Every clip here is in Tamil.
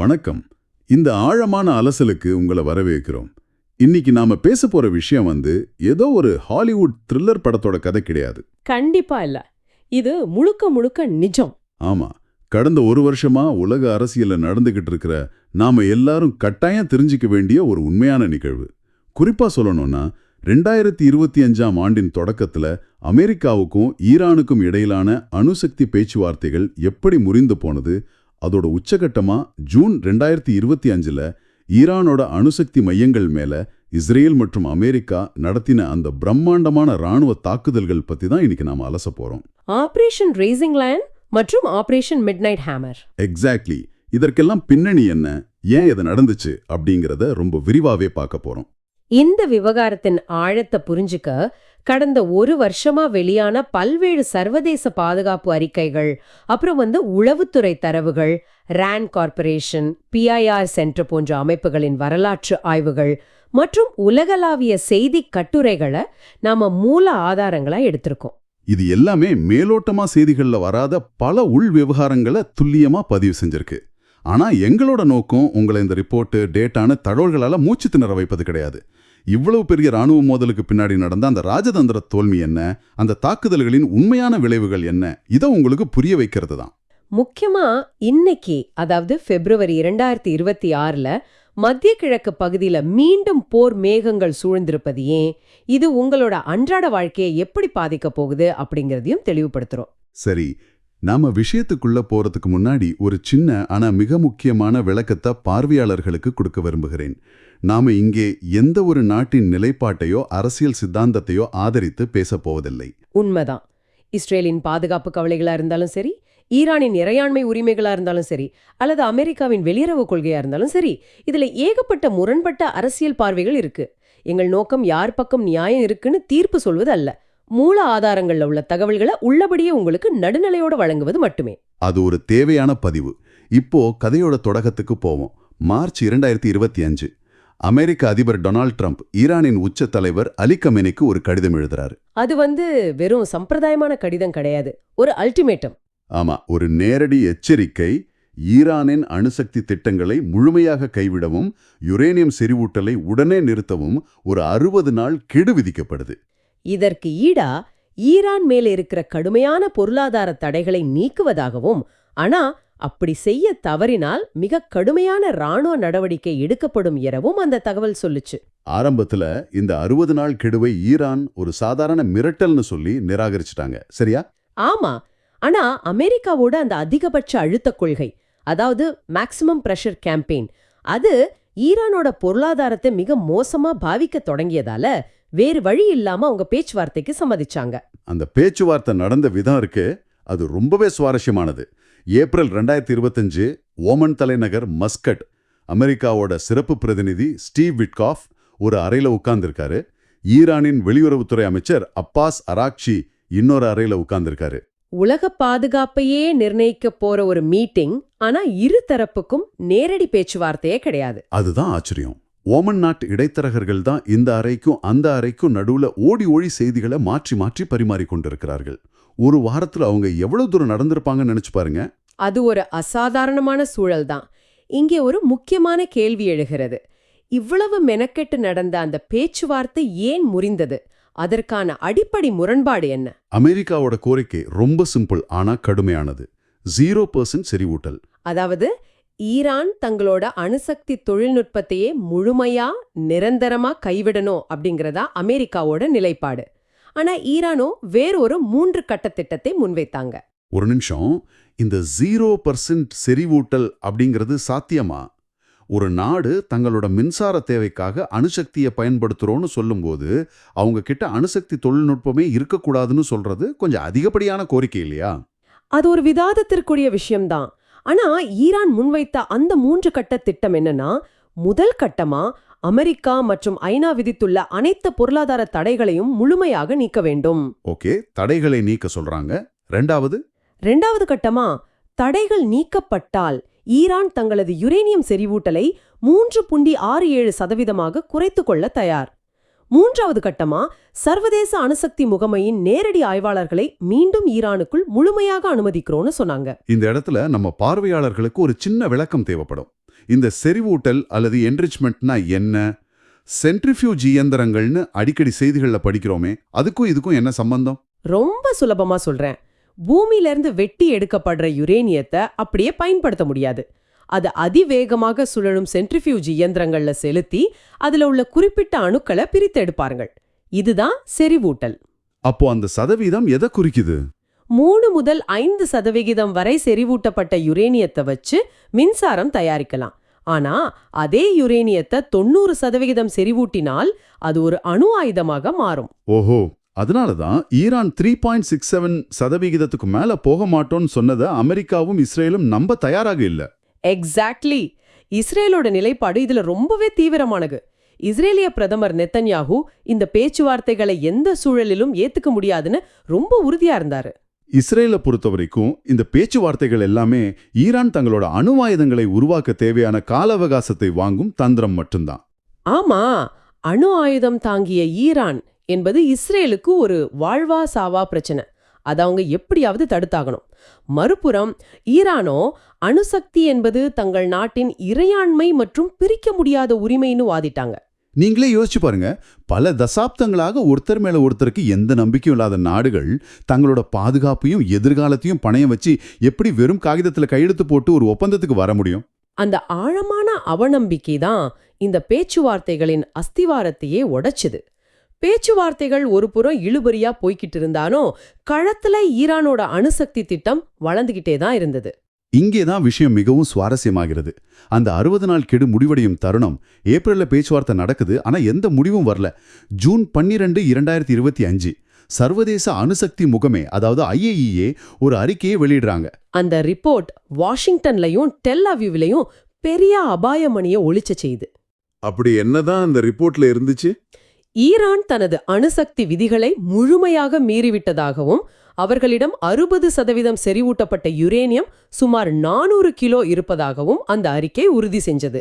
வணக்கம். இந்த ஆழமான அலசலுக்கு உங்களை வரவேற்கிறோம். இன்னைக்கு நாம பேச போற விஷயம் ஏதோ ஒரு ஹாலிவுட் த்ரில்லர் படத்தோட கதை கிடையாது. கண்டிப்பா இல்ல. இது முழுக்க முழுக்க நிஜம். ஆமா, கடந்த ஒரு வருஷமா உலக அரசியல்ல நடந்துகிட்டு இருக்கிற நாம எல்லாரும் கட்டாயம் தெரிஞ்சுக்க வேண்டிய ஒரு உண்மையான நிகழ்வு. குறிப்பா சொல்லணும்னா 2025ஆம் ஆண்டின் தொடக்கத்துல அமெரிக்காவுக்கும் ஈரானுக்கும் இடையிலான அணுசக்தி பேச்சுவார்த்தைகள் எப்படி முறிந்து போனது, அதோட உச்சகட்டமா ஜூன் 2025ல ஈரானோட அணுசக்தி மையங்கள் மேல இஸ்ரேல் மற்றும் அமெரிக்கா நடத்தின அந்த பிரம்மாண்டமான ராணுவ தாக்குதல்கள் பத்தி தான் இன்னைக்கு நாம அலச போறோம். ஆபரேஷன் ரேசிங் லயன் மற்றும் ஆபரேஷன் மிட்நைட் ஹேமர். எக்ஸாக்ட்லி. இதற்கெல்லாம் பின்னணி என்ன, ஏன் இது நடந்துச்சு அப்படிங்கறத ரொம்ப விரிவாவே பார்க்க போறோம். இந்த விவகாரத்தின் ஆழத்தை புரிஞ்சுக்க கடந்த ஒரு வருஷமா வெளியான பல்வேறு சர்வதேச பாதுகாப்பு அறிக்கைகள், அப்புறம் உளவுத்துறை தரவுகள், ராண்ட் கார்ப்பரேஷன், பிஐஆர் சென்டர் போன்ற அமைப்புகளின் வரலாற்று ஆய்வுகள் மற்றும் உலகளாவிய செய்தி கட்டுரைகளை நாம மூல ஆதாரங்களா எடுத்திருக்கோம். இது எல்லாமே மேலோட்டமா செய்திகள்ல வராத பல உள் விவகாரங்களை துல்லியமா பதிவு செஞ்சிருக்கு. ஆனா எங்களோட நோக்கம் உங்களை இந்த ரிப்போர்ட்டு டேட்டான தகவல்களால மூச்சு திணற வைப்பது கிடையாது. இவ்வளவு பெரிய ராணுவ மோதலுக்கு பின்னாடி நடந்த அந்த ராஜதந்திர தோல்வி என்ன, அந்த தாக்குதல்களின் உண்மையான விளைவுகள் என்ன, இதை உங்களுக்கு புரிய வைக்கிறது தான். முக்கியமா இன்னைக்கு, அதாவது பிப்ரவரி 2026ல மத்திய கிழக்கு பகுதியில மீண்டும் போர் மேகங்கள் சூழ்ந்திருப்பது ஏன், இது உங்களோட அன்றாட வாழ்க்கையை எப்படி பாதிக்க போகுது அப்படிங்கறதையும் தெளிவுபடுத்துறோம். சரி, நாம விஷயத்துக்குள்ள போறதுக்கு முன்னாடி ஒரு சின்ன ஆனா மிக முக்கியமான விளக்கத்தை பார்வையாளர்களுக்கு கொடுக்க விரும்புகிறேன். நாம இங்கே எந்த ஒரு நாட்டின் நிலைப்பாட்டையோ அரசியல் சித்தாந்தத்தையோ ஆதரித்து பேச போவதில்லை. உண்மைதான். இஸ்ரேலின் பாதுகாப்பு கவலைகளா இருந்தாலும் சரி, ஈரானின் இறையாண்மை உரிமைகளா இருந்தாலும் சரி, அல்லது அமெரிக்காவின் வெளியுறவு கொள்கையா இருந்தாலும் சரி, இதுல ஏகப்பட்ட முரண்பட்ட அரசியல் பார்வைகள் இருக்கு. எங்கள் நோக்கம் யார் பக்கம் நியாயம் இருக்குன்னு தீர்ப்பு சொல்வது அல்ல, மூல ஆதாரங்கள்ல உள்ள தகவல்களை உள்ளபடியே உங்களுக்கு நடுநிலையோட வழங்குவது மட்டுமே. அது ஒரு தேவையான பதிவு. இப்போ கதையோட தொடக்கத்துக்கு போவோம். மார்ச் 2025 அமெரிக்க அதிபர் டொனால்ட் ட்ரம்ப் ஈரானின் உச்ச தலைவர் அலி கமேனிக்கு ஒரு கடிதம் எழுதுறாரு. அது வெறும் சம்பிரதாயமான கடிதம் கிடையாது, ஒரு அல்டிமேட்டம். ஆமா, ஒரு நேரடி எச்சரிக்கை. ஈரானின் அணுசக்தி திட்டங்களை முழுமையாக கைவிடவும், யுரேனியம் செறிவூட்டலை உடனே நிறுத்தவும் ஒரு 60 நாள் கெடு விதிக்கப்படுது. இதற்கு ஈடா ஈரான் மேல இருக்கிற கடுமையான பொருளாதார தடைகளை நீக்குவதாகவும், ஆனா அப்படி செய்ய தவறினால் மிக கடுமையான ராணுவ நடவடிக்கை எடுக்கப்படும் எனவும் அந்த தகவல் சொல்லுச்சு. ஆரம்பத்துல இந்த 60 நாள் கெடுவை ஈரான் ஒரு சாதாரண மிரட்டல்னு சொல்லி நிராகரிச்சிட்டாங்க, சரியா? ஆமா, ஆனா அமெரிக்காவோட அந்த அதிகபட்ச அழுத்த கொள்கை, அதாவது மேக்சிமம் பிரஷர் கேம்பெயின், அது ஈரானோட பொருளாதாரத்தை மிக மோசமா பாவிக்க தொடங்கியதால வேறு வழி இல்லாம அவங்க பேச்சுவார்த்தைக்கு சம்மதிச்சாங்க. அந்த பேச்சுவார்த்தை நடந்த விதம் இருக்கு, அது ரொம்பவே சுவாரஸ்யமானது. ஏப்ரல் 2025 ஓமன் தலைநகர் மஸ்கட், அமெரிக்காவோட சிறப்பு பிரதிநிதி ஸ்டீவ் விட்காஃப் ஒரு அறையில உட்கார்ந்திருக்காரு. ஈரானின் வெளியுறவுத்துறை அமைச்சர் அப்பாஸ் அராக்சி இன்னொரு அறையில உட்கார்ந்திருக்காரு. உலக பாதுகாப்பையே நிர்ணயிக்க போற ஒரு மீட்டிங், ஆனா இரு தரப்புக்கும் நேரடி பேச்சுவார்த்தையே கிடையாது. அதுதான் ஆச்சரியம். ஓமன் நாட்டு இடைத்தரகர்கள் தான் இந்த அறைக்கும் அந்த அறைக்கும் நடுவுல ஓடி ஓடி செய்திகளை மாற்றி மாற்றி பரிமாறிக்கொண்டிருக்கிறார்கள். ஒரு வாரத்துல அவங்க எவ்வளவு தூரம் நடந்திருப்பாங்கன்னு நினைச்சு பாருங்க. அது ஒரு அசாதாரணமான சூழல் தான். இங்கே ஒரு முக்கியமான கேள்வி எழுகிறது. இவ்வளவு மெனக்கெட்டு நடந்த அந்த பேச்சுவார்த்தை ஏன் முறிந்தது? அதற்கான அடிப்படை முரண்பாடு என்ன? அமெரிக்காவோட கோரிக்கை ரொம்ப சிம்பிள் ஆனா கடுமையானது. 0% செறிவூட்டல். அதாவது ஈரான் தங்களோட அணுசக்தி தொழில்நுட்பத்தையே முழுமையா நிரந்தரமா கைவிடணும் அப்படிங்கறதா அமெரிக்காவோட நிலைப்பாடு. ஆனா ஈரானோ வேறொரு 3 கட்ட திட்டத்தை முன்வைத்தாங்க. ஒரு நிமிஷம், இந்த 0% செறிவூட்டல் அப்படிங்கிறது சாத்தியமா? ஒரு நாடு தங்களோட மின்சார தேவைக்காக அணுசக்தியை பயன்படுத்துறோன்னு சொல்லும்போது அவங்க கிட்ட அணுசக்தி தொழில்நுட்பமே இருக்கக்கூடாதுன்னு சொல்றது கொஞ்சம் அதிகப்படியான கோரிக்கை இல்லையா? அது ஒரு விவாதத்திற்குரிய விஷயம்தான். ஆனா ஈரான் முன்வைத்த அந்த 3 கட்ட திட்டம் என்னன்னா, முதல் கட்டமா அமெரிக்கா மற்றும் ஐநா விதித்துள்ள அனைத்து பொருளாதார தடைகளையும் முழுமையாக நீக்க வேண்டும். ஓகே, தடைகளை நீக்க சொல்றாங்க. ரெண்டாவது கட்டமா தடைகள் நீக்கப்பட்டால் ஈரான் தங்களது யுரேனியம் செறிவூட்டலை 3.67% குறைத்துக் கொள்ள தயார். மூன்றாவது கட்டமா சர்வதேச அணுசக்தி முகமையின் நேரடி ஆய்வாளர்களை மீண்டும் ஈரானுக்குள் முழுமையாக அனுமதிக்கிறோம்னு சொன்னாங்க. இந்த இடத்துல நம்ம பார்வையாளர்களுக்கு ஒரு சின்ன விளக்கம் தேவைப்படும். இந்த செறிவூட்டல் அல்லது என்ரிச்மெண்ட்னா என்ன? சென்ட்ரிஃபியூஜ் இயந்திரங்கள்னு அடிக்கடி செய்திகள்ல படிக்கிறோமே, அதுக்கும் இதுக்கும் என்ன சம்பந்தம்? ரொம்ப சுலபமா சொல்றேன். பூமியில இருந்து வெட்டி எடுக்கப்படுற யுரேனியத்தை அப்படியே பயன்படுத்த முடியாது. அது அதிவேகமாக சுழலும் சென்ட்ரிஃபியூஜ் இயந்திரங்கள்ல செலுத்தி அதுல உள்ள குறிப்பிட்ட அணுக்களை பிரித்து எடுப்பார்கள். இதுதான் செறிவூட்டல். அப்போ அந்த சதவீதம் எதை குறிக்குது? 3 முதல் 5% வரை செறிவூட்டப்பட்ட யுரேனியத்தை வச்சு மின்சாரம் தயாரிக்கலாம். ஆனா அதே யுரேனியத்தை 90% செறிவூட்டினால் அது ஒரு அணு ஆயுதமாக மாறும். ஓஹோ, அதனாலதான் ஈரான் 3.67% மேல போக மாட்டோம்னு சொன்னதை அமெரிக்காவும் இஸ்ரேலும் நம்ப தயாராக இல்ல. எக்ஸாக்ட்லி. இஸ்ரேலோட நிலைப்பாடு இதுல ரொம்பவே தீவிரமானது. இஸ்ரேலிய பிரதமர் நெத்தன்யாஹூ இந்த பேச்சுவார்த்தைகளை எந்த சூழலிலும் ஏத்துக்க முடியாதுன்னு ரொம்ப உறுதியா இருந்தாரு. இஸ்ரேலை பொறுத்தவரைக்கும் இந்த பேச்சுவார்த்தைகள் எல்லாமே ஈரான் தங்களோட அணு ஆயுதங்களை உருவாக்க தேவையான கால அவகாசத்தை வாங்கும் தந்திரம் மட்டும்தான். ஆமா, அணு ஆயுதம் தாங்கிய ஈரான் என்பது இஸ்ரேலுக்கு ஒரு வாழ்வா சாவா பிரச்சனை. அதை அவங்க எப்படியாவது தடுத்தாகணும். மறுபுறம் ஈரானோ அணுசக்தி என்பது தங்கள் நாட்டின் இறையாண்மை மற்றும் பிரிக்க முடியாத உரிமைன்னு வாதிட்டாங்க. நீங்களே யோசிச்சு பாருங்க, பல தசாப்தங்களாக ஒருத்தர் மேல ஒருத்தருக்கு எந்த நம்பிக்கையும் இல்லாத நாடுகள் தங்களோட பாதுகாப்பையும் எதிர்காலத்தையும் பணையம் வச்சு எப்படி வெறும் காகிதத்துல கையெழுத்து போட்டு ஒரு ஒப்பந்தத்துக்கு வர முடியும்? அந்த ஆழமான அவநம்பிக்கை தான் இந்த பேச்சுவார்த்தைகளின் அஸ்திவாரத்தையே உடைச்சுது. பேச்சுவார்த்தைகள் ஒரு புறம் இழுபறியா போய்கிட்டு இருந்தாலும் களத்துல ஈரானோட அணுசக்தி திட்டம் வளர்ந்துகிட்டே தான் இருந்தது. இங்கேதான் விஷயம் மிகவும் சுவாரஸ்யமாகிறது. அந்த 60 நாள் கெடு முடிவடையும் தருணம் ஏப்ரல்ல பேச்சுவார்த்தை நடக்குது. ஆனா எந்த முடிவும் வரல. ஜூன் 12, 2025 சர்வதேச அணுசக்தி முகமே, அதாவது IAEA ஒரு அறிக்கையை வெளியிடுறாங்க. அந்த ரிப்போர்ட் வாஷிங்டன்லயும் டெல் அவிவ்லயும் பெரிய அபாயமணிய ஒளிச்ச செய்து. அப்படி என்னதான் அந்த ரிப்போர்ட்ல இருந்துச்சு? ஈரான் தனது அணுசக்தி விதிகளை முழுமையாக மீறிவிட்டதாகவும் அவர்களிடம் 60% செறிவூட்டப்பட்ட யுரேனியம் சுமார் 400 கிலோ இருப்பதாகவும் அந்த அறிக்கை உறுதி செஞ்சது.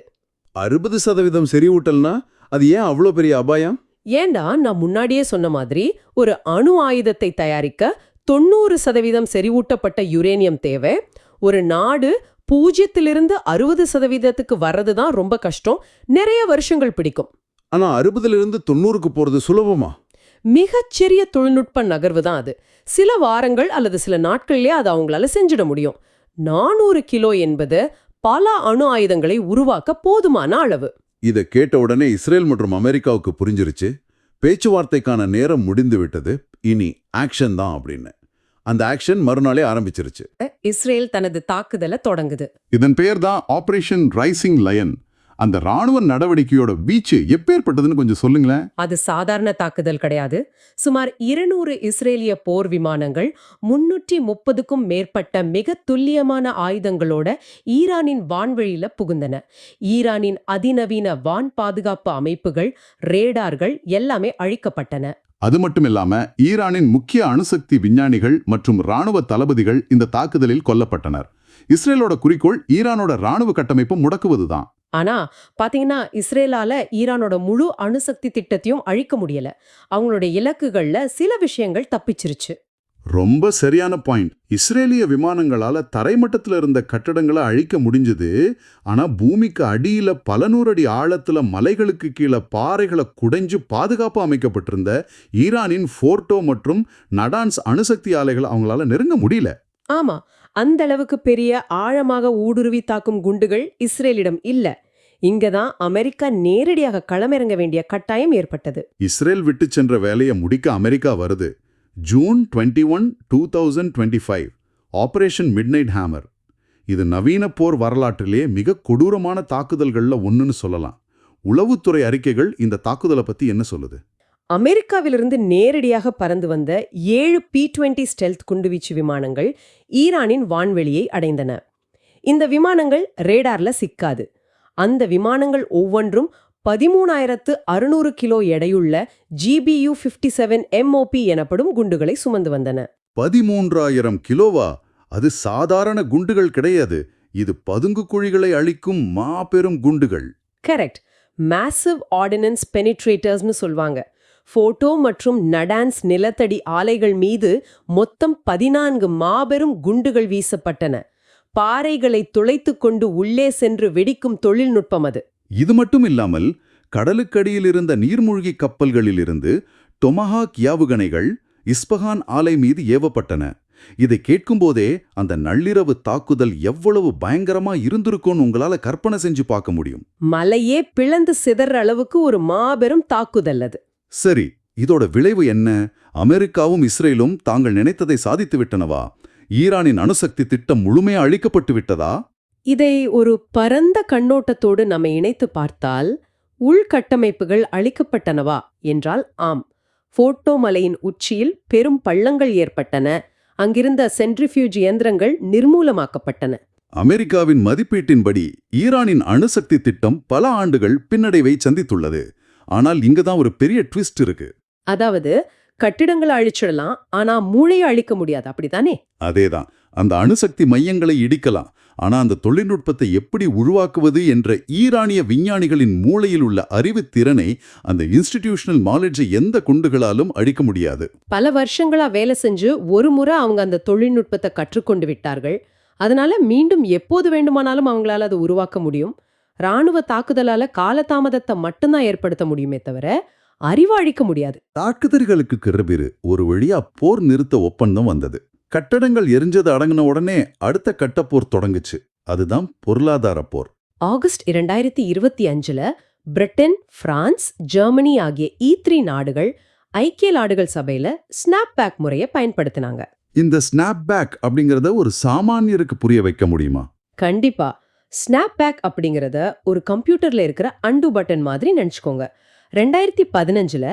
60% செறிவூட்டல்னா அது ஏன் அவ்வளோ பெரிய அபாயம்? ஏண்டா, நான் முன்னாடியே சொன்ன மாதிரி ஒரு அணு ஆயுதத்தை தயாரிக்க 90% செறிவூட்டப்பட்ட யுரேனியம் தேவை. ஒரு நாடு 0 - 60% வர்றதுதான் ரொம்ப கஷ்டம். நிறைய வருஷங்கள் பிடிக்கும். ஆனா 60 - 90 போறது சுலபமா? மிகச்சிறிய தொழில்நுட்ப நகர்வு தான் அது. சில வாரங்கள் அல்லது சில நாட்கள்லயே அதை அவங்களால செஞ்சிட முடியும். 400 கிலோ என்பது பல அணு ஆயுதங்களை உருவாக்க போதுமான அளவு. இதை கேட்ட உடனே இஸ்ரேல் மற்றும் அமெரிக்காவுக்கு புரிஞ்சிருச்சு, பேச்சுவார்த்தைக்கான நேரம் முடிந்து விட்டது, இனி ஆக்ஷன் தான் அப்படின்னு. அந்த ஆக்ஷன் மறுநாளே ஆரம்பிச்சிருச்சு. இஸ்ரேல் தனது தாக்குதலை தொடங்குது. இதன் பெயர் தான் ஆபரேஷன் ரைசிங் லயன். அந்த ராணுவ நடவடிக்கையோட வீச்சு எப்பேற்பட்டதுன்னு கொஞ்சம் சொல்லுங்களேன். அது சாதாரண தாக்குதல் கிடையாது. சுமார் 200 இஸ்ரேலிய போர் விமானங்கள் 330க்கும் மேற்பட்ட மிக துல்லியமான ஆயுதங்களோட ஈரானின் வான்வழியில புகுந்தன. ஈரானின் அதிநவீன வான் பாதுகாப்பு அமைப்புகள், ரேடார்கள் எல்லாமே அழிக்கப்பட்டன. அது மட்டும் இல்லாம ஈரானின் முக்கிய அணுசக்தி விஞ்ஞானிகள் மற்றும் ராணுவ தளபதிகள் இந்த தாக்குதலில் கொல்லப்பட்டனர். இஸ்ரேலோட குறிக்கோள் ஈரானோட ராணுவ கட்டமைப்பை முடக்குவதுதான். ஆனா பாத்தீங்கன்னா, இஸ்ரேலால ஈரானோட முழு அணுசக்தி திட்டத்தையும் அழிக்க முடியல. அவங்களோட இலக்குகள்ல சில விஷயங்கள் தப்பிச்சிருச்சு. ரொம்ப சரியான பாயிண்ட். இஸ்ரேலிய விமானங்களால தரைமட்டத்துல இருந்த கட்டடங்களை அழிக்க முடிஞ்சது. ஆனா பூமிக்கு அடியில பல 100 அடி ஆழத்துல மலைகளுக்கு கீழே பாறைகளை குடைஞ்சு பாதுகாப்பு அமைக்கப்பட்டிருந்த ஈரானின் ஃபோர்டோ மற்றும் நடான்ஸ் அணுசக்தி ஆலைகளை அவங்களால நெருங்க முடியல. ஆமா, அந்த அளவுக்கு பெரிய ஆழமாக ஊடுருவி தாக்கும் குண்டுகள் இஸ்ரேலிடம் இல்ல. இங்கதான் அமெரிக்கா நேரடியாக களமிறங்க வேண்டிய கட்டாயம் ஏற்பட்டது. இஸ்ரேல் விட்டு சென்ற வேலையை முடிக்க அமெரிக்கா வருது. June 21, 2025 operation midnight hammer. இது நவீன போர் வரலாற்றிலே மிக கொடூரமான தாக்குதல்கள்ல ஒன்றுன்னு சொல்லலாம். உளவுத்துறை அறிக்கைகள் இந்த தாக்குதலை பத்தி என்ன சொல்லுது? அமெரிக்காவிலிருந்து நேரடியாக பறந்து வந்த 7 P-20 ஸ்டெல்த் குண்டுவீச்சு விமானங்கள் ஈரானின் வான்வெளியை அடைந்தன. இந்த விமானங்கள் ரேடார்ல சிக்காது. அந்த விமானங்கள் ஒவ்வொன்றும் 13,600 கிலோ எடையுள்ள GBU-57 MOP எனப்படும் குண்டுகளை சுமந்து வந்தன. 13,000 கிலோவா? அது சாதாரண குண்டுகள் கிடையாது. இது பதுங்கு குழிகளை அழிக்கும் மாபெரும் குண்டுகள். கரெக்ட். மேசிவ் ஆர்டினன்ஸ் பெனிட்ரேட்டர்ஸ்னு சொல்வாங்க. ஃபோட்டோ மற்றும் நடான்ஸ் நிலத்தடி ஆலைகள் மீது மொத்தம் 14 மாபெரும் குண்டுகள் வீசப்பட்டன. பாறைகளை துளைத்துக் கொண்டு உள்ளே சென்று வெடிக்கும் தொழில்நுட்பம் அது. இது மட்டும் இல்லாமல் கடலுக்கடியில் இருந்த நீர்மூழ்கி கப்பல்களிலிருந்து டொமஹாக் ஏவுகணைகள் இஸ்பஹான் ஆலை மீது ஏவப்பட்டன. இதை கேட்கும்போதே அந்த நள்ளிரவு தாக்குதல் எவ்வளவு பயங்கரமா இருந்திருக்கும்னு உங்களால கற்பனை செஞ்சு பார்க்க முடியும். மலையே பிளந்து சிதற அளவுக்கு ஒரு மாபெரும் தாக்குதல் அது. சரி, இதோட விளைவு என்ன? அமெரிக்காவும் இஸ்ரேலும் தாங்கள் நினைத்ததை சாதித்து விட்டனவா? ஈரானின் அணுசக்தி திட்டம் முழுமையா அழிக்கப்பட்டு விட்டதா? இதை ஒரு பரந்த கண்ணோட்டத்தோடு நம்ம இணைத்து பார்த்தால், உள்கட்டமைப்புகள் அழிக்கப்பட்டனவா என்றால் ஆம். ஃபோர்டோ மலையின் உச்சியில் பெரும் பள்ளங்கள் ஏற்பட்டன. அங்கிருந்த சென்ட்ரிஃபியூஜ் இயந்திரங்கள் நிர்மூலமாக்கப்பட்டன. அமெரிக்காவின் மதிப்பீட்டின்படி ஈரானின் அணுசக்தி திட்டம் பல ஆண்டுகள் பின்னடைவை சந்தித்துள்ளது. ஆனால் இங்கதான் ஒரு பெரிய ட்விஸ்ட் இருக்கு. அதாவது கட்டிடங்களை அழிச்சிடலாம், ஆனா மூளையை அழிக்க முடியாது, அப்படித்தானே? அதேதான். அந்த அணுசக்தி மையங்களை இடிக்கலாம், ஆனா அந்த தொழில்நுட்பத்தை எப்படி உருவாக்குவது என்ற ஈரானிய விஞ்ஞானிகளின் மூளையில் உள்ள அறிவு திறனை, அந்த இன்ஸ்டிடியூஷனல் நாலேஜை எந்த குண்டுகளாலும் அழிக்க முடியாது. பல வருஷங்களா வேலை செஞ்சு ஒரு முறை அவங்க அந்த தொழில்நுட்பத்தை கற்றுக்கொண்டு விட்டார்கள். அதனால மீண்டும் எப்போது வேண்டுமானாலும் அவங்களால அதை உருவாக்க முடியும். ராணுவ தாக்குதலால காலதாமதத்தை மட்டும்தான் ஏற்படுத்த முடியுமே தவிர அறிவு அழிக்க முடியாது. தாக்குதல்களுக்கு பிறகு ஒரு வழியா போர் நிறுத்த ஒப்பந்தம் வந்தது. கட்டடங்கள் எரிஞ்சது அடங்கின உடனே அடுத்த கட்டப்போர் தொடங்குச்சு. அதுதான் பொருளாதார போர். ஆகஸ்ட் 2025ல பிரிட்டன், பிரான்ஸ், ஜெர்மனி ஆகிய E3 நாடுகள் ஐக்கிய நாடுகள் சபையில ஸ்னாப்பேக் முறையை பயன்படுத்தினாங்க. இந்த ஸ்னாப்பேக் அப்படிங்கறத ஒரு சாமானியருக்கு புரிய வைக்க முடியுமா? கண்டிப்பா. ஸ்னாப்பேக் அப்படிங்கறத ஒரு கம்ப்யூட்டர்ல இருக்கிற அண்டு பட்டன் மாதிரி நினைச்சுக்கோங்க. 2015ல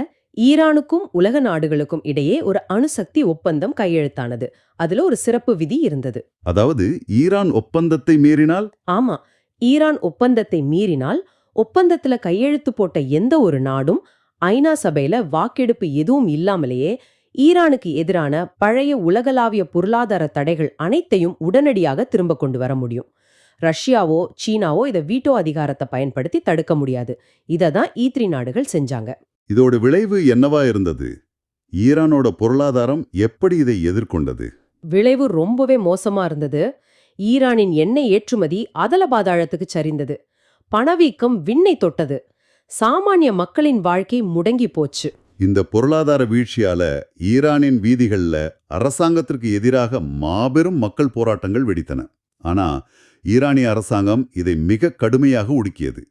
ஈரானுக்கும் உலக நாடுகளுக்கும் இடையே ஒரு அணுசக்தி ஒப்பந்தம் கையெழுத்தானது. அதுல ஒரு சிறப்பு விதி இருந்தது. அதாவது ஈரான் ஒப்பந்தத்தை மீறினால்? ஆமா, ஈரான் ஒப்பந்தத்தை மீறினால் ஒப்பந்தத்துல கையெழுத்து போட்ட எந்த ஒரு நாடும் ஐநா சபையில வாக்கெடுப்பு எதுவும் இல்லாமலேயே ஈரானுக்கு எதிரான பழைய உலகளாவிய பொருளாதார தடைகள் அனைத்தையும் உடனடியாக திரும்ப கொண்டு வர முடியும். ரஷ்யாவோ சீனாவோ இதை வீட்டோ அதிகாரத்தை பயன்படுத்தி தடுக்க முடியாது. இததான் E3 நாடுகள் செஞ்சாங்க. இதோட விளைவு என்னவா இருந்தது? ஈரானோட பொருளாதாரம் எப்படி இதை எதிர்கொண்டது? விளைவு ரொம்பவே மோசமா இருந்தது. ஈரானின் எண்ணெய் ஏற்றுமதி அதல பாதாளத்துக்கு சரிந்தது. பணவீக்கம் விண்ணை தொட்டது. சாமானிய மக்களின் வாழ்க்கை முடங்கி போச்சு. இந்த பொருளாதார வீழ்ச்சியால ஈரானின் வீதிகள்ல அரசாங்கத்திற்கு எதிராக மாபெரும் மக்கள் போராட்டங்கள் வெடித்தன. ஆனா ஈரானிய அரசாங்கம் இதை மிக கடுமையாக ஒடுக்கியது.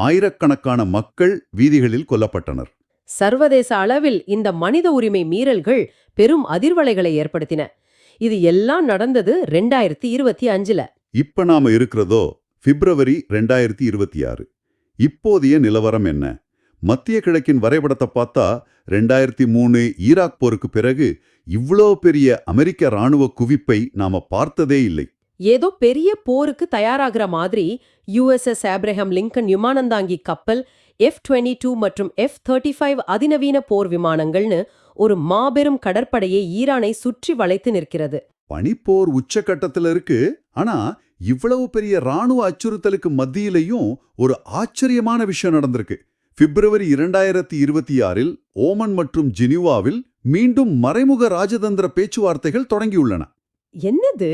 ஆயிரக்கணக்கான மக்கள் வீதிகளில் கொல்லப்பட்டனர். சர்வதேச அளவில் இந்த மனித உரிமை மீறல்கள் பெரும் அதிர்வலைகளை ஏற்படுத்தின. இது எல்லாம் நடந்தது 2025ல. இப்ப நாம இருக்கிறதோ பிப்ரவரி 2026. இப்போதைய நிலவரம் என்ன? மத்திய கிழக்கின் வரைபடத்தை பார்த்தா 2003 ஈராக் போருக்கு பிறகு இவ்வளோ பெரிய அமெரிக்க ராணுவ குவிப்பை நாம பார்த்ததே இல்லை. ஏதோ பெரிய போருக்கு தயாராகிற மாதிரி USS ஆப்ரஹாம் லிங்கன் விமானந்தாங்கி கப்பல், F-22 மற்றும் F-35 அதிநவீன போர் விமானங்கள்னு ஒரு மாபெரும் கடற்படையை ஈரானை சுற்றி வளைத்து நிற்கிறது. பனிப்போர் உச்சகட்டத்துல இருக்கு. ஆனா இவ்வளவு பெரிய ராணுவ அச்சுறுத்தலுக்கு மத்தியிலையும் ஒரு ஆச்சரியமான விஷயம் நடந்திருக்கு. பிப்ரவரி 2026 ஓமன் மற்றும் ஜெனீவாவில் மீண்டும் மறைமுக ராஜதந்திர பேச்சுவார்த்தைகள் தொடங்கியுள்ளன. என்னது,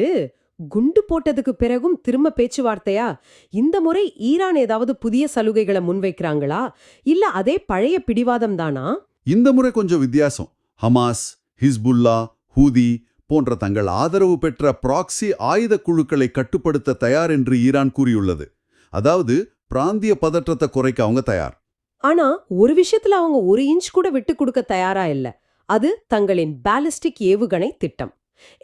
குண்டு போட்டதுக்கு பிறகும் திரும்ப பேச்சுவார்த்தையா? இந்த முறை ஈரான் ஏதாவது புதிய சலுகைகளை முன்வைக்கிறாங்களா, இல்ல அதே பழைய பிடிவாதம் தானா? இந்த முறை கொஞ்சம் வித்தியாசம். ஹமாஸ், ஹிஸ்புல்லா, ஹூதி போன்ற தங்கள் ஆதரவு பெற்ற ப்ராக்சி ஆயுத குழுக்களை கட்டுப்படுத்த தயார் என்று ஈரான் கூறியுள்ளது. அதாவது பிராந்திய பதற்றத்தை குறைக்க அவங்க தயார். ஆனா ஒரு விஷயத்துல அவங்க ஒரு இன்ச் கூட விட்டு கொடுக்க தயாரா இல்ல. அது தங்களின் பாலிஸ்டிக் ஏவுகணை திட்டம்.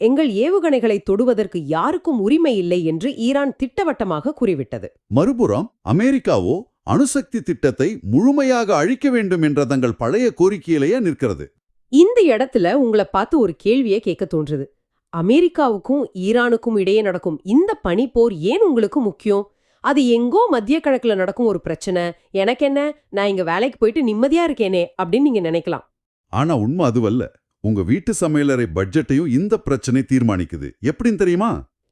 எங்கள் ஏவுகணைகளை தொடுவதற்கு யாருக்கும் உரிமை இல்லை என்று ஈரான் திட்டவட்டமாக கூறிவிட்டது. மறுபுறம் அமெரிக்காவோ அணுசக்தி திட்டத்தை முழுமையாக அழிக்க வேண்டும் என்ற தங்கள் பழைய கோரிக்கையிலேயே நிற்கிறது. இந்த இடத்துல உங்களை பார்த்து ஒரு கேள்வியை கேட்க தோன்றுது. அமெரிக்காவுக்கும் ஈரானுக்கும் இடையே நடக்கும் இந்த பனிப்போர் ஏன் உங்களுக்கு முக்கியம்? அது எங்கோ மத்திய கிழக்குல நடக்கும் ஒரு பிரச்சனை, எனக்கு என்ன, நான் இங்க வேலைக்கு போயிட்டு நிம்மதியா இருக்கேனே அப்படின்னு நீங்க நினைக்கலாம். ஆனா உண்மை அதுவல்ல. உங்க வீட்டு சமையலறை பட்ஜெட்டையும் இந்த பிரச்சனை தீர்மானிக்குது. எப்படின்னு தெரியுமா?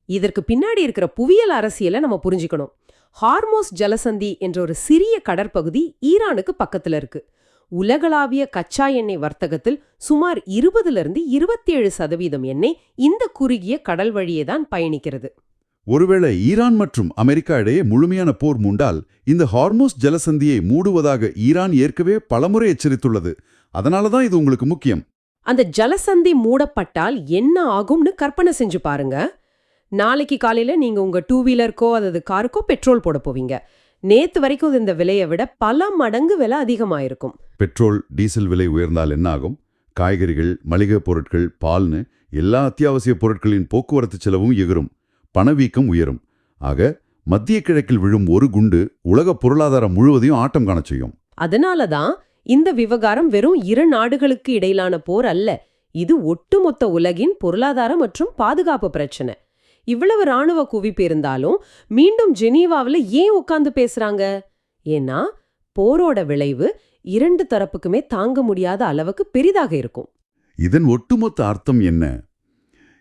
இதற்கு பின்னாடி இருக்கிற புவியியல் அரசியலை நம்ம புரிஞ்சுக்கணும். ஹார்மோஸ் ஜலசந்தி என்ற ஒரு சிறிய கடற்பகுதி ஈரானுக்கு பக்கத்துல இருக்கு. உலகளாவிய கச்சா எண்ணெய் வர்த்தகத்தில் சுமார் 20% 27% எண்ணெய் இந்த குறுகிய கடல் வழியே தான் பயணிக்கிறது. ஒருவேளை ஈரான் மற்றும் அமெரிக்கா இடையே முழுமையான போர் மூண்டால் இந்த ஹார்மோஸ் ஜலசந்தியை மூடுவதாக ஈரான் ஏற்கனவே பலமுறை எச்சரித்துள்ளது. அதனால தான் இது உங்களுக்கு முக்கியம். அந்த ஜலசந்தி மூடப்பட்டால் என்ன ஆகும்னு கற்பனை செஞ்சு பாருங்க. நாளைக்கு காலையில நீங்க உங்க டூ வீலருக்கோ அல்லது காருக்கோ பெட்ரோல் போட போவீங்க. நேத்து வரைக்கும் இந்த விலையை விட பல மடங்கு விலை அதிகமாயிருக்கும். பெட்ரோல், டீசல் விலை உயர்ந்தால் என்ன ஆகும்? காய்கறிகள், மளிகை பொருட்கள், பால்னு எல்லா அத்தியாவசிய பொருட்களின் போக்குவரத்து செலவும் எகிரும். பணவீக்கம் உயரும். ஆக மத்திய கிழக்கில் விழும் ஒரு குண்டு உலக பொருளாதாரம் முழுவதையும் ஆட்டம் காணச் செய்யும். அதனாலதான் இந்த விவகாரம் வெறும் இரு நாடுகளுக்கு இடையிலான போர் அல்ல. இது ஒட்டுமொத்த உலகின் பொருளாதார மற்றும் பாதுகாப்பு பிரச்சனை. இவ்வளவு ராணுவ குவிப்பு இருந்தாலும் மீண்டும் ஜெனீவாவில் ஏன் உட்கார்ந்து பேசுறாங்க? ஏன்னா போரோட விளைவு இரண்டு தரப்புக்குமே தாங்க முடியாத அளவுக்கு பெரிதாக இருக்கும். இதன் ஒட்டுமொத்த அர்த்தம் என்ன?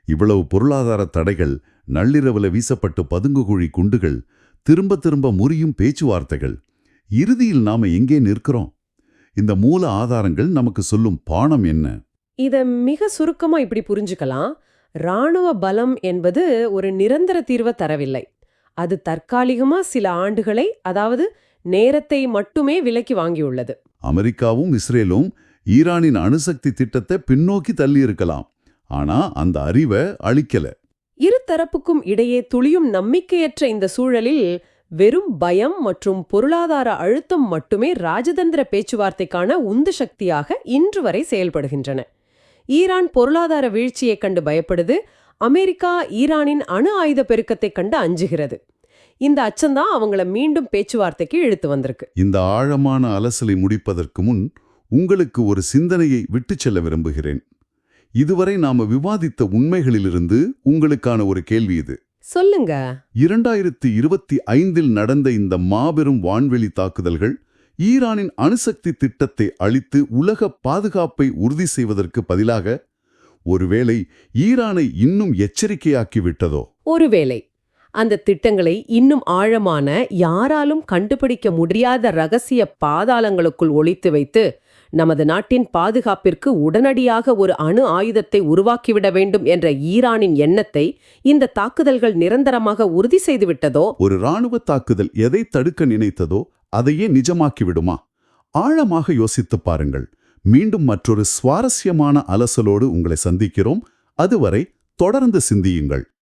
இவ்வளவு பொருளாதார தடைகள், நள்ளிரவுல வீசப்பட்டு பதுங்குகுழி குண்டுகள், திரும்ப திரும்ப முறியும் பேச்சுவார்த்தைகள், இறுதியில் நாம எங்கே நிற்கிறோம்? இந்த மூல ஆதாரங்கள் நமக்கு சொல்லும் பாடம் என்ன? இத மிக சுருக்கமா இப்படி புரிஞ்சுக்கலாம். ராணுவ பலம் என்பது ஒரு நிரந்தர தீர்வை தரவில்லை. அது தற்காலிகமா சில ஆண்டுகளை, அதாவது நேரத்தை மட்டுமே விலக்கி வாங்கியுள்ளது. அமெரிக்காவும் இஸ்ரேலும் ஈரானின் அணுசக்தி திட்டத்தை பின்னோக்கி தள்ளி இருக்கலாம். ஆனா அந்த அறிவை அளிக்கல. இரு தரப்புக்கும் இடையே துளியும் நம்பிக்கையற்ற இந்த சூழலில் வெறும் பயம் மற்றும் பொருளாதார அழுத்தம் மட்டுமே ராஜதந்திர பேச்சுவார்த்தைக்கான உந்து சக்தியாக இன்று வரை செயல்படுகின்றன. ஈரான் பொருளாதார வீழ்ச்சியைக் கண்டு பயப்படுது. அமெரிக்கா ஈரானின் அணு ஆயுத பெருக்கத்தைக் கண்டு அஞ்சுகிறது. இந்த அச்சம்தான் அவங்கள மீண்டும் பேச்சுவார்த்தைக்கு இழுத்து வந்திருக்கு. இந்த ஆழமான அலசலை முடிப்பதற்கு முன் உங்களுக்கு ஒரு சிந்தனையை விட்டுச் செல்ல விரும்புகிறேன். இதுவரை நாம விவாதித்த உண்மைகளிலிருந்து உங்களுக்கான ஒரு கேள்வி இது. சொல்லுங்க. 2025 நடந்த இந்த மாபெரும் வான்வெளி தாக்குதல்கள் ஈரானின் அணுசக்தி திட்டத்தை அழித்து உலக பாதுகாப்பை உறுதி செய்வதற்கு பதிலாக ஒருவேளை ஈரானை இன்னும் எச்சரிக்கையாக்கி விட்டதோ? ஒருவேளை அந்த திட்டங்களை இன்னும் ஆழமான, யாராலும் கண்டுபிடிக்க முடியாத ரகசிய பாதாளங்களுக்குள் ஒளித்து வைத்து நமது நாட்டின் பாதுகாப்பிற்கு உடனடியாக ஒரு அணு ஆயுதத்தை உருவாக்கிவிட வேண்டும் என்ற ஈரானின் எண்ணத்தை இந்த தாக்குதல்கள் நிரந்தரமாக உறுதி செய்துவிட்டதோ? ஒரு இராணுவ தாக்குதல் எதை தடுக்க நினைத்ததோ அதையே நிஜமாக்கிவிடுமா? ஆழமாக யோசித்துப் பாருங்கள். மீண்டும் மற்றொரு சுவாரஸ்யமான அலசலோடு உங்களை சந்திக்கிறோம். அதுவரை தொடர்ந்து சிந்தியுங்கள்.